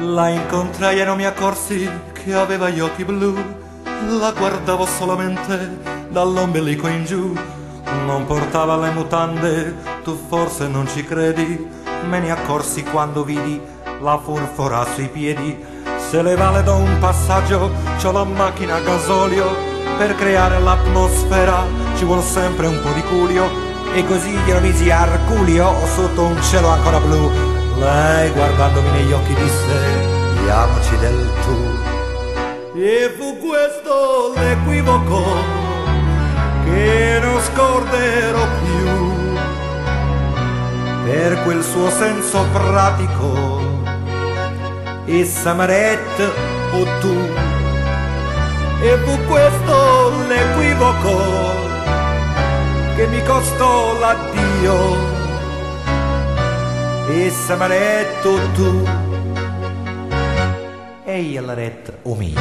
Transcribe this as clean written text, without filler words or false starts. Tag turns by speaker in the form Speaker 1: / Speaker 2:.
Speaker 1: La incontrai e non mi accorsi che aveva gli occhi blu. La guardavo solamente dall'ombelico in giù. Non portava le mutande, tu forse non ci credi. Me ne accorsi quando vidi la forfora sui piedi. Se le vale da un passaggio, c'ho la macchina a gasolio. Per creare l'atmosfera ci vuole sempre un po' di culio. E così glielo misi a Arculio sotto un cielo ancora blu. Lei guardandomi negli occhi disse: diamoci del tu. E fu questo l'equivoco che non scorderò più. Per quel suo senso pratico, essa m'arrête o tu. E fu questo l'equivoco che mi costò l'addio. Essa m'ha detto tu e io l'ho detto o mio.